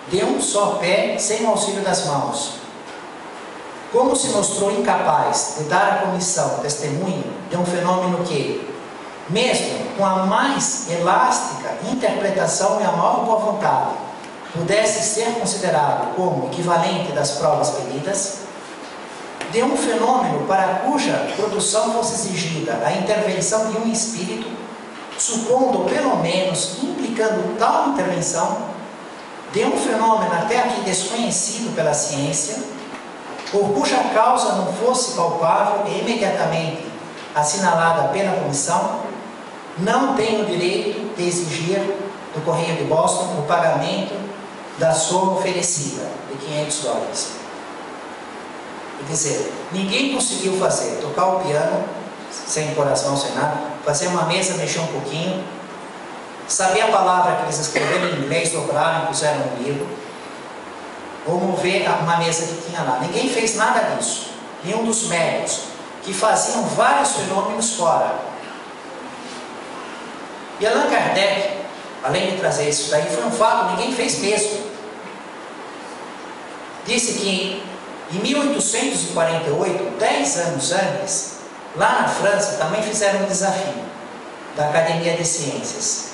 de um só pé sem o auxílio das mãos. Como se mostrou incapaz de dar à comissão testemunho de um fenômeno que, mesmo com a mais elástica interpretação e a maior boa vontade, pudesse ser considerado como equivalente das provas pedidas, de um fenômeno para cuja produção fosse exigida a intervenção de um espírito, supondo, ou pelo menos implicando tal intervenção, de um fenômeno até aqui desconhecido pela ciência, ou cuja causa não fosse palpável e imediatamente assinalada pela comissão, não tem o direito de exigir do Correio de Boston o pagamento da soma oferecida, de $500. Quer dizer, ninguém conseguiu fazer, tocar o piano, sem coração, sem nada, fazer uma mesa, mexer um pouquinho, saber a palavra que eles escreveram em inglês, dobraram, puseram no livro, ou mover uma mesa que tinha lá. Ninguém fez nada disso. Nenhum dos médicos, que faziam vários fenômenos fora. E Allan Kardec, além de trazer isso daí, foi um fato, ninguém fez mesmo. Disse que em 1848, 10 anos antes, lá na França também fizeram um desafio da Academia de Ciências.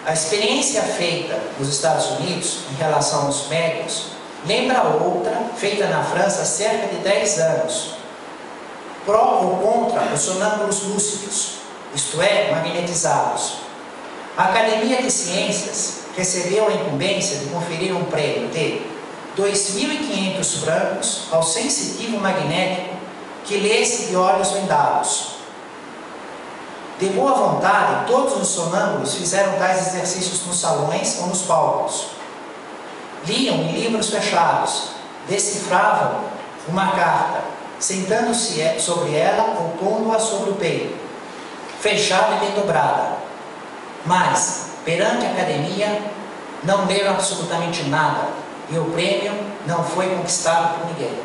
A experiência feita nos Estados Unidos em relação aos médicos lembra outra feita na França há cerca de 10 anos, pró ou contra os sonâmbulos lúcidos, isto é, magnetizados. A Academia de Ciências recebeu a incumbência de conferir um prêmio de 2.500 francos ao sensitivo magnético que lesse de olhos vendados. De boa vontade, todos os sonâmbulos fizeram tais exercícios nos salões ou nos palcos. Liam em livros fechados, decifravam uma carta, sentando-se sobre ela ou pondo-a sobre o peito, fechada e bem dobrada. Mas, perante a academia, não leram absolutamente nada, e o prêmio não foi conquistado por ninguém.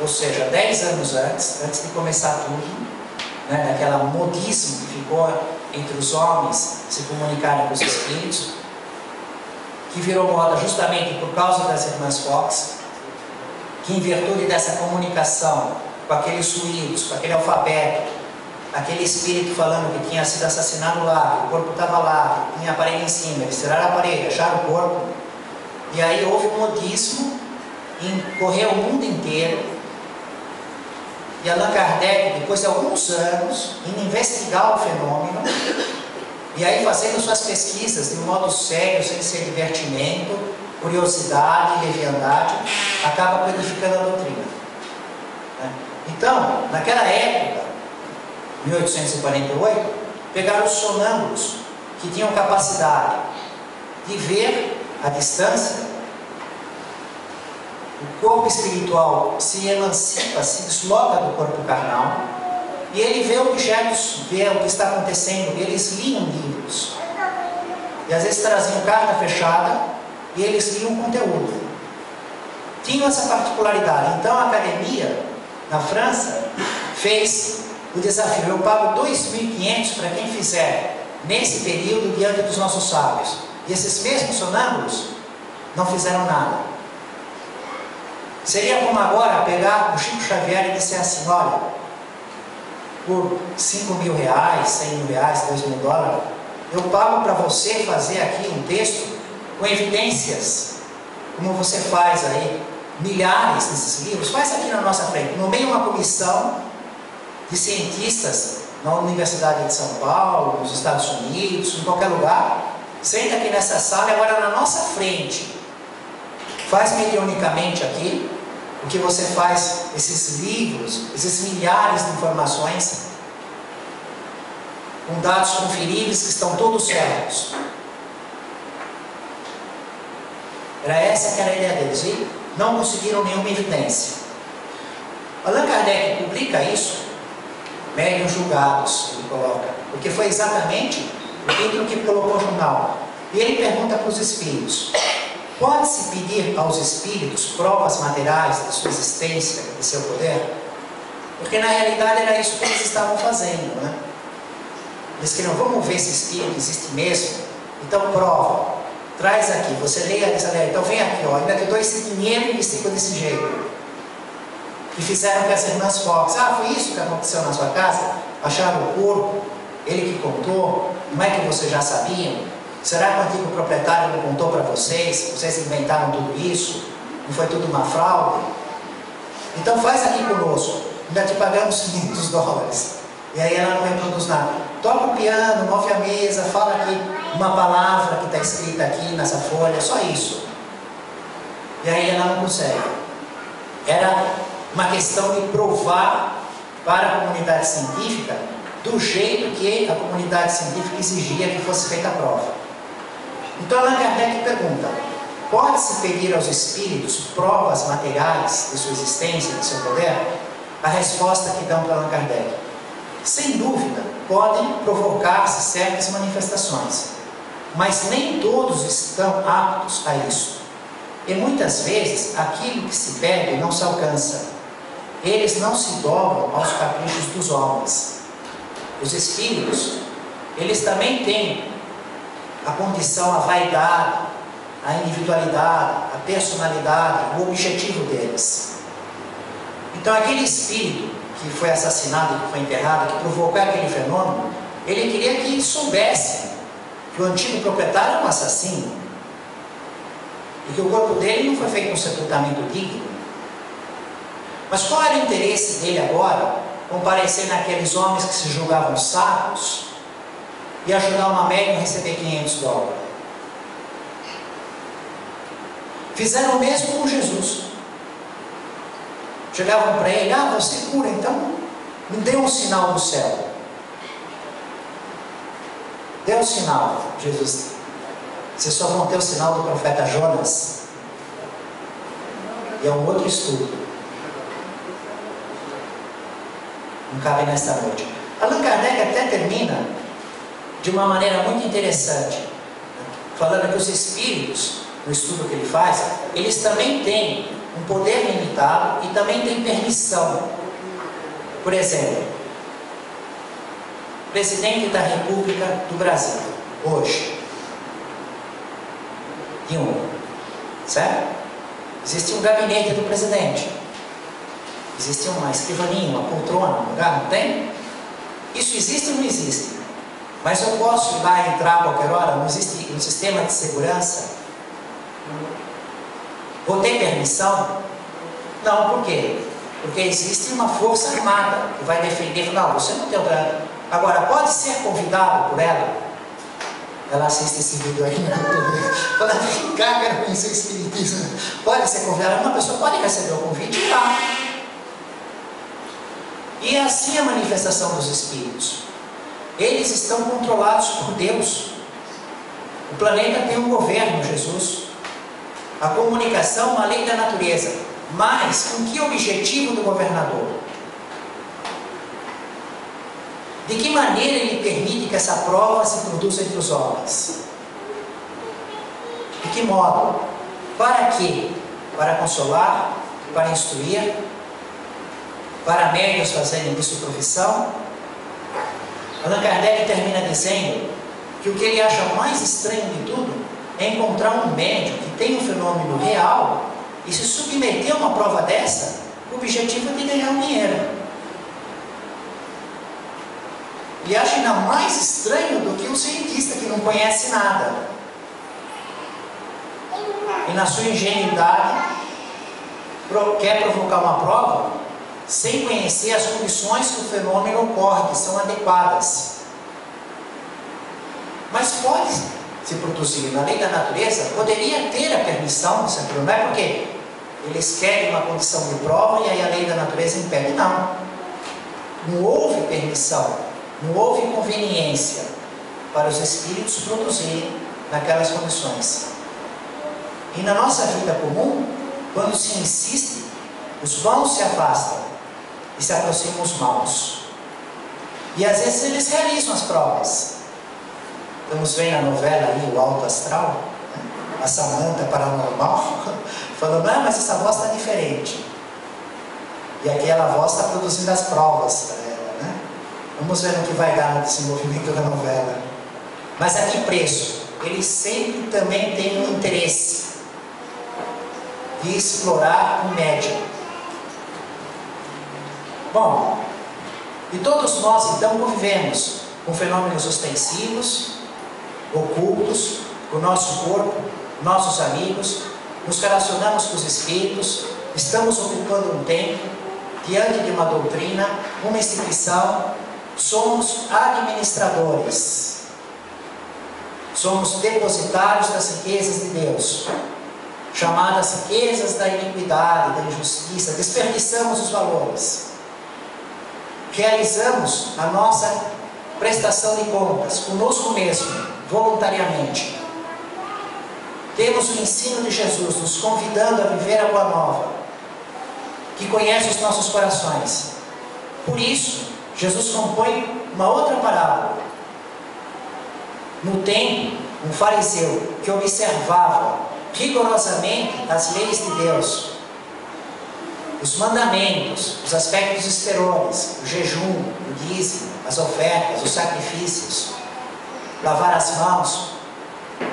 Ou seja, 10 anos antes de começar tudo, né, daquela modismo que ficou entre os homens se comunicarem com os espíritos, que virou moda justamente por causa das irmãs Fox, que em virtude dessa comunicação com aqueles ruídos, com aquele alfabeto, aquele espírito falando que tinha sido assassinado lá, que o corpo estava lá, que tinha a parede em cima, eles tiraram a parede, acharam o corpo, e aí houve um modismo, correu o mundo inteiro, e Allan Kardec, depois de alguns anos, indo investigar o fenômeno, e aí fazendo suas pesquisas de um modo sério, sem ser divertimento, curiosidade, leviandade, acaba codificando a doutrina. Então, naquela época, 1848, pegaram os sonâmbulos que tinham capacidade de ver à distância. O corpo espiritual se emancipa, se desloca do corpo carnal, e ele vê objetos, vê o que está acontecendo, e eles liam livros. E às vezes traziam carta fechada, e eles liam conteúdo. Tinham essa particularidade. Então a academia, na França, fez o desafio: eu pago 2.500 para quem fizer nesse período diante dos nossos sábios. E esses mesmos sonâmbulos não fizeram nada. Seria como agora pegar o Chico Xavier e dizer assim: olha, por 5 mil reais, 100 mil reais, 2 mil dólares, eu pago para você fazer aqui um texto com evidências, como você faz aí, milhares desses livros, faz aqui na nossa frente. No meio uma comissão de cientistas na Universidade de São Paulo, nos Estados Unidos, em qualquer lugar, senta aqui nessa sala e agora na nossa frente, faz mediunicamente aqui o que você faz, esses livros, esses milhares de informações, com dados conferíveis que estão todos certos. Era essa que era a ideia deles, e não conseguiram nenhuma evidência. Allan Kardec publica isso, médiuns julgados, ele coloca, porque foi exatamente o título que colocou o jornal. E ele pergunta para os espíritos: pode-se pedir aos espíritos provas materiais de sua existência, de seu poder? Porque na realidade era isso que eles estavam fazendo, né? Eles queriam: vamos ver se espírito existe mesmo, então prova, traz aqui, você leia, então vem aqui, ó, ainda te dou esse dinheiro e ficou desse jeito. E fizeram com as irmãs Fox: ah, foi isso que aconteceu na sua casa? Acharam o corpo, ele que contou, não é que vocês já sabiam? Será que o antigo proprietário não contou para vocês? Vocês inventaram tudo isso? Não foi tudo uma fraude? Então faz aqui conosco, ainda te pagamos 500 dólares. E aí ela não reproduz nada. Toca o piano, move a mesa, fala aqui uma palavra que está escrita aqui nessa folha, só isso. E aí ela não consegue. Era uma questão de provar para a comunidade científica do jeito que a comunidade científica exigia que fosse feita a prova. Então Allan Kardec pergunta: pode-se pedir aos espíritos provas materiais de sua existência, de seu poder? A resposta que dão para Allan Kardec: sem dúvida, podem provocar-se certas manifestações, mas nem todos estão aptos a isso. E muitas vezes aquilo que se pede não se alcança. Eles não se dobram aos caprichos dos homens. Os espíritos, eles também têm a condição, a vaidade, a individualidade, a personalidade, o objetivo deles. Então aquele espírito que foi assassinado, que foi enterrado, que provocou aquele fenômeno, ele queria que soubesse que o antigo proprietário era um assassino e que o corpo dele não foi feito um sepultamento digno. Mas qual era o interesse dele agora, comparecer naqueles homens que se julgavam sábios e ajudar uma médium a receber 500 dólares? Fizeram o mesmo com Jesus. Chegavam para ele: ah, você cura, então me dê um sinal do céu. Dê um sinal, Jesus. Vocês só vão ter o sinal do profeta Jonas. E é um outro estudo. Não cabe nesta noite. Allan Kardec até termina de uma maneira muito interessante. falando que os espíritos, no estudo que ele faz, eles também têm um poder limitado e também têm permissão. Por exemplo, presidente da República do Brasil, hoje, de um, certo? Existe um gabinete do presidente, existe uma escrivaninha, uma poltrona, um lugar, não tem? Isso existe ou não existe? Mas eu posso ir lá entrar a qualquer hora, não existe um sistema de segurança? Vou ter permissão? Não, por quê? Porque existe uma força armada que vai defender. Não, você não tem outra. Agora, pode ser convidado por ela? Ela assiste esse vídeo aí na TV. Fala, vem cá, quero conhecer o espiritismo. Pode ser convidada? Uma pessoa pode receber o convite e ir lá. E é assim a manifestação dos espíritos. Eles estão controlados por Deus. O planeta tem um governo, Jesus. A comunicação é uma lei da natureza. Mas com que objetivo do governador? De que maneira ele permite que essa prova se produza entre os homens? De que modo? Para quê? Para consolar? Para instruir? Para médios fazerem disso profissão? Allan Kardec termina dizendo que o que ele acha mais estranho de tudo é encontrar um médium que tem um fenômeno real e se submeter a uma prova dessa, o objetivo é de ganhar um dinheiro. Ele acha ainda mais estranho do que um cientista que não conhece nada. E na sua ingenuidade, quer provocar uma prova sem conhecer as condições que o fenômeno ocorre, que são adequadas. Mas pode se produzir na lei da natureza, poderia ter a permissão, não é porque eles querem uma condição de prova e aí a lei da natureza impede. Não. Não houve permissão, não houve conveniência para os espíritos produzirem naquelas condições. E na nossa vida comum, quando se insiste, os bons se afastam e se aproximam os maus. E às vezes eles realizam as provas. Estamos vendo a novela aí, o Alto Astral, né? A Samanta Paranormal, falando, ah, mas essa voz está diferente. E aquela voz está produzindo as provas para ela, né? Vamos ver no que vai dar no desenvolvimento da novela. Mas a que preço? Eles sempre também têm um interesse de explorar o médium. Bom, e todos nós então convivemos com fenômenos ostensivos, ocultos, com o nosso corpo, nossos amigos, nos relacionamos com os espíritos, estamos ocupando um tempo, diante de uma doutrina, uma instituição, somos administradores, somos depositários das riquezas de Deus, chamadas riquezas da iniquidade, da injustiça, desperdiçamos os valores, realizamos a nossa prestação de contas conosco mesmo, voluntariamente. Temos o ensino de Jesus nos convidando a viver a boa nova, que conhece os nossos corações. Por isso, Jesus compõe uma outra parábola. No templo, um fariseu que observava rigorosamente as leis de Deus, os mandamentos, os aspectos exteriores, o jejum, o dízimo, as ofertas, os sacrifícios, lavar as mãos,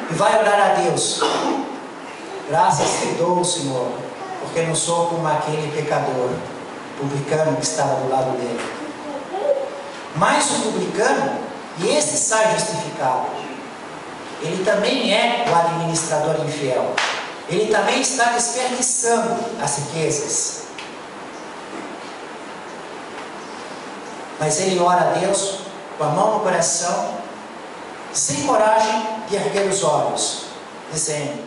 e vai orar a Deus. Graças te dou, Senhor, porque não sou como aquele pecador, publicano que estava do lado dele. Mas o publicano, e esse sai justificado, ele também é o administrador infiel. Ele também está desperdiçando as riquezas. Mas ele ora a Deus com a mão no coração, sem coragem de erguer os olhos, dizendo: